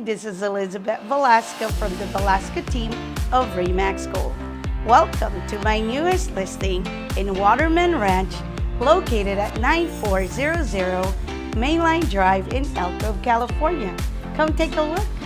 this is Elizabeth Velasco from the Velasco team of Remax Gold. Welcome to my newest listing in Waterman Ranch, located at 9400 Mainline Drive in Elk Grove, California. Come take a look.